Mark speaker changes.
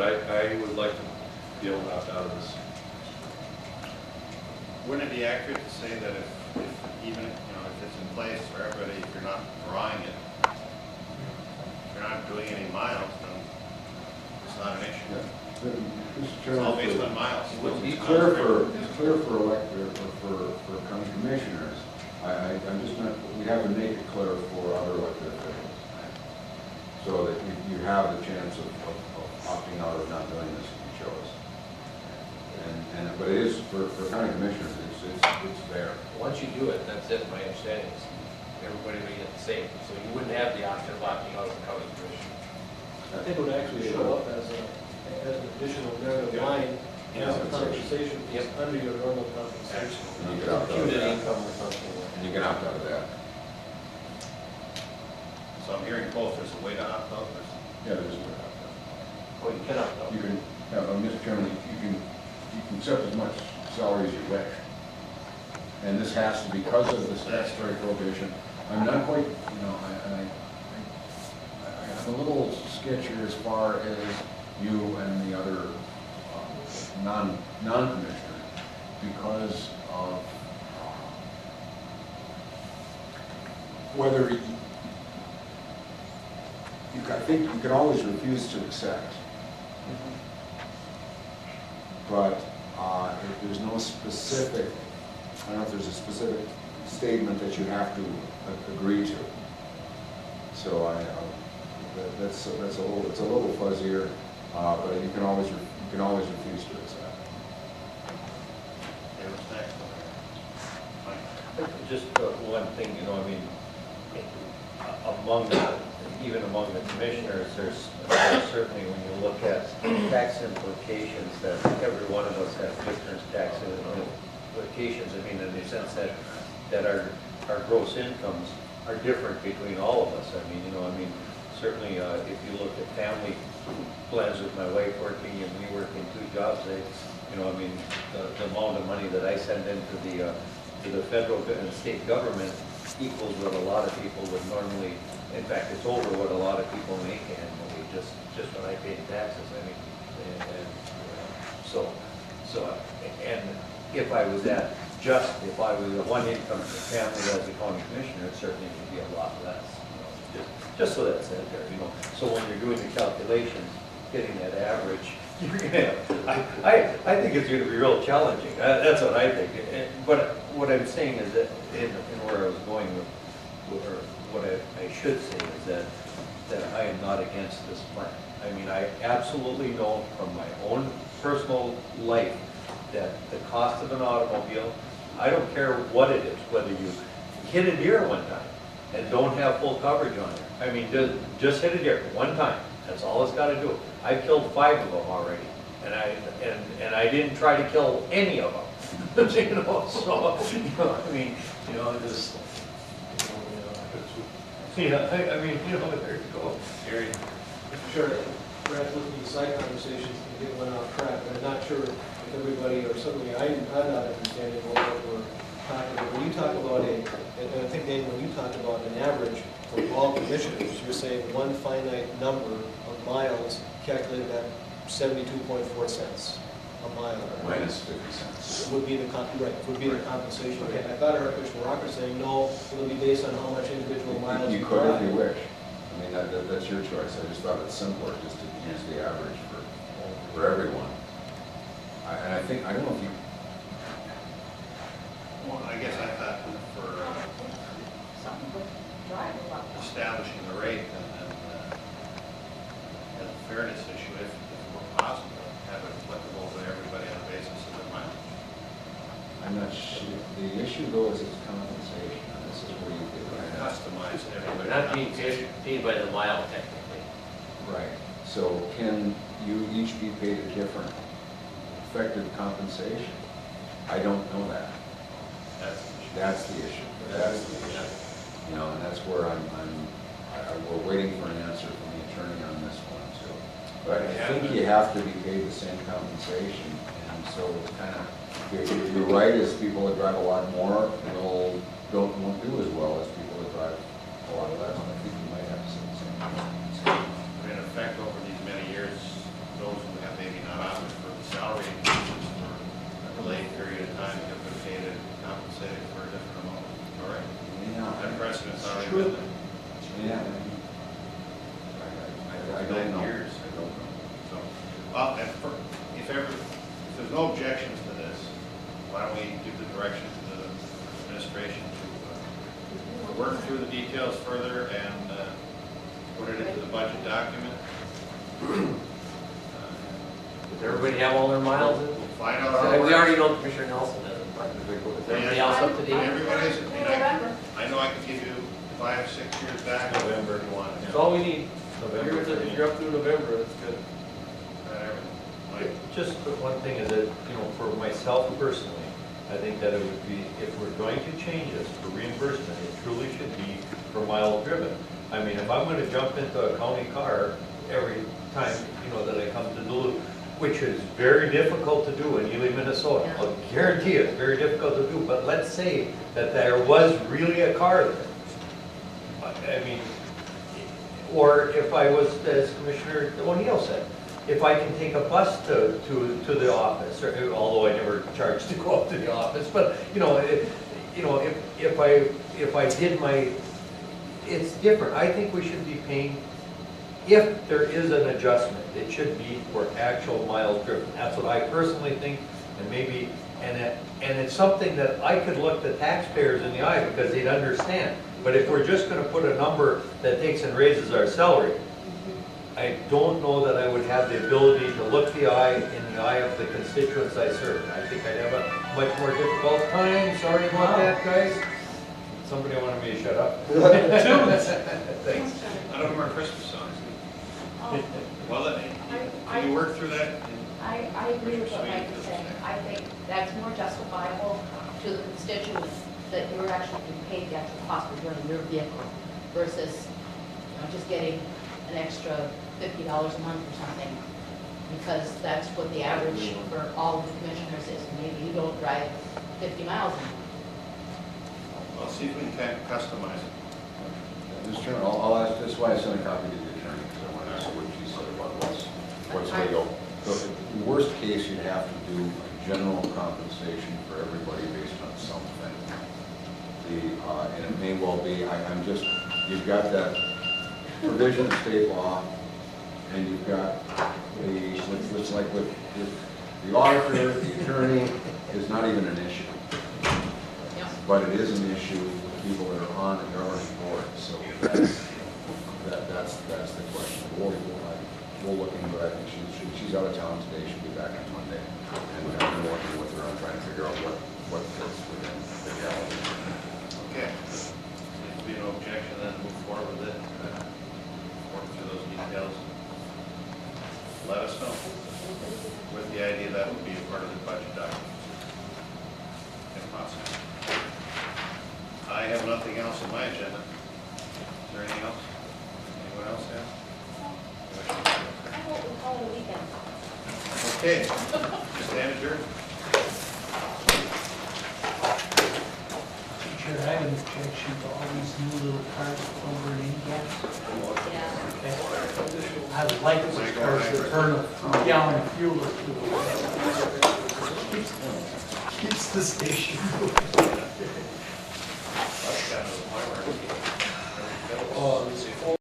Speaker 1: I would like to be able to opt out of this.
Speaker 2: Wouldn't it be accurate to say that if even if, if it's in place for everybody, if you're not drawing it, if you're not doing any miles, then it's not an issue.
Speaker 3: Yeah.
Speaker 2: It's all based on miles.
Speaker 3: It's clear for elected or for county commissioners. I'm just not. We have to make it clear for other elected officials, so that you have the chance of opting out of not doing this if you chose. But it is for county commissioners. It's there.
Speaker 4: Once you do it, that's it. My understanding is everybody would get the same, so you wouldn't have the option of opting out of the county commission.
Speaker 5: I think it would actually show up as an additional narrative line as a compensation piece under your normal compensation.
Speaker 3: And you can opt out of
Speaker 4: Computed
Speaker 3: that.
Speaker 4: income or something.
Speaker 3: And you can opt out of that.
Speaker 2: So I'm hearing both. There's a way to opt out.
Speaker 3: Yeah, there's a way to opt out.
Speaker 4: Oh, you can opt out.
Speaker 3: You can, Mr. Chairman, you can accept as much salary as you wish. And this has to, because of the statutory prohibition, I'm not quite, I'm a little sketchier as far as you and the other non-commissioners, because of whether I think you can always refuse to accept. But if there's no specific, I don't know if there's a specific statement that you have to agree to. So it's a little fuzzier, but you can always refuse to accept.
Speaker 2: Okay, what's next? Mike?
Speaker 4: Just one thing, even among the commissioners, there's certainly, when you look at tax implications, that every one of us have different tax implications. In the sense that our gross incomes are different between all of us. Certainly, if you look at family plans with my wife working and me working 2 jobs, the amount of money that I send into the federal and state government equals what a lot of people would normally. In fact, it's over what a lot of people make annually, just when I pay taxes. And if I was if I was a one income family as a county commissioner, it certainly would be a lot less. Just so that's in there, So when you're doing the calculations, getting that average, you're gonna have, I think it's gonna be real challenging. That's what I think. But what I'm saying is that, in where I was going with, or what I should say is that I am not against this plan. I absolutely know from my own personal life that the cost of an automobile, I don't care what it is, whether you hit a deer one time and don't have full coverage on it. Just hit a deer one time. That's all it's got to do. I've killed 5 of them already, and I didn't try to kill any of them. Just
Speaker 5: Sure.
Speaker 4: there you go.
Speaker 2: Gary?
Speaker 5: Sure. Perhaps looking at side conversations and get one off track, but I'm not sure if everybody, or certainly I'm not understanding what we're talking about. When you talk about and I think, Dave, when you talk about an average for all commissioners, you're saying one finite number of miles calculated at 72.4 cents a mile.
Speaker 3: Minus 50 cents.
Speaker 5: Would be the compensation. Okay. I thought I heard Commissioner Rocker saying no, it'll be based on how much individual miles
Speaker 3: You
Speaker 5: you
Speaker 3: could if you
Speaker 5: drive.
Speaker 3: wish. That's your choice. I just thought it's simpler just to use the average for everyone. And I think, I don't know if you.
Speaker 2: Well, I guess I thought for establishing the rate and as a fairness issue, if it were possible, have it applicable to everybody on the basis of their mileage.
Speaker 3: I'm not sure. The issue though is its compensation. And this is where you get
Speaker 2: Customize everybody.
Speaker 4: Not being paid by the mile technically.
Speaker 3: right. So can you each be paid a different effective compensation? I don't know that.
Speaker 2: That's the issue.
Speaker 3: That's the issue. And that's where we're waiting for an answer from the attorney on this one too. But I think you have to be paid the same compensation, and so it's kind of, you're right, is people that drive a lot more won't do as well as people that drive a lot less. I think you might have to say the same.
Speaker 2: In effect, over these many years, those in
Speaker 5: good.
Speaker 3: Yeah. I don't know.
Speaker 2: Years.
Speaker 3: I don't know.
Speaker 2: So, if there's no objections to this, why don't we give the direction to the administration to work through the details further and put it into the budget document?
Speaker 6: Does everybody have all their miles?
Speaker 2: We'll find out how it
Speaker 6: We already
Speaker 2: works.
Speaker 6: know Commissioner Nelson doesn't, but is everybody else up to date?
Speaker 2: Everybody's,
Speaker 7: In November.
Speaker 2: I know I can give you 5, 6 years back.
Speaker 4: November.
Speaker 2: If you want it.
Speaker 5: That's all we need.
Speaker 4: November.
Speaker 5: If you're up through November, that's good.
Speaker 2: Mike?
Speaker 4: Just one thing is that, you know, for myself personally, I think that it would be, if we're going to change this for reimbursement, it truly should be for miles driven. I mean, if I'm gonna jump into a county car every time, you know, that I come to Duluth, which is very difficult to do in Ely, Minnesota, I'll guarantee it's very difficult to do, but let's say that there was really a car there. I mean, or if I was, as Commissioner O'Neill said, if I can take a bus to the office, or, although I never charge to go up to the office, but, you know, if I did my, it's different. I think we should be paying, if there is an adjustment, it should be for actual miles driven. That's what I personally think, and maybe, and it's something that I could look the taxpayers in the eye because they'd understand. But if we're just gonna put a number that takes and raises our salary, I don't know that I would have the ability to look in the eye of the constituents I serve. I think I'd have a much more difficult time. Sorry about that, guys. Somebody wanted me to shut up. Thanks.
Speaker 2: I don't know our Christmas songs.
Speaker 7: Oh,
Speaker 2: Well, can you work through that?
Speaker 7: I agree with what Mike is saying. I think that's more justifiable to the constituents that you're actually being paid the actual cost of running your vehicle versus, you know, just getting an extra $50 a month or something, because that's what the average for all of the commissioners is. Maybe you don't drive 50 miles a month.
Speaker 2: I'll see if we can customize it.
Speaker 3: Mr. Chairman, I'll ask, that's why I sent a copy to the attorney, because I want to ask what she said about what's legal. So the worst case, you'd have to do a general compensation for everybody based on something. And it may well be, you've got that provision of state law, and you've got what's like with the auditor, the attorney, is not even an issue. But it is an issue with people that are on the governing board, so that's the question. We'll look into it. I think she's out of town today, she'll be back on Monday. And we've been working with her on trying to figure out what fits within the reality.
Speaker 2: Okay. If there's be no objection, then move forward with it. Work through those details. Let us know. With the idea that would be a part of the budget document. If possible. I have nothing else on my agenda. Is there anything else? Anyone else have?
Speaker 7: I hope we call it a weekend.
Speaker 2: Okay. Stand adjourned.
Speaker 8: Chair, I have an objection to all these new little cars over in India.
Speaker 7: Yeah.
Speaker 8: Okay. I would like those cars to turn a gallon of fuel or two. Keeps the station moving.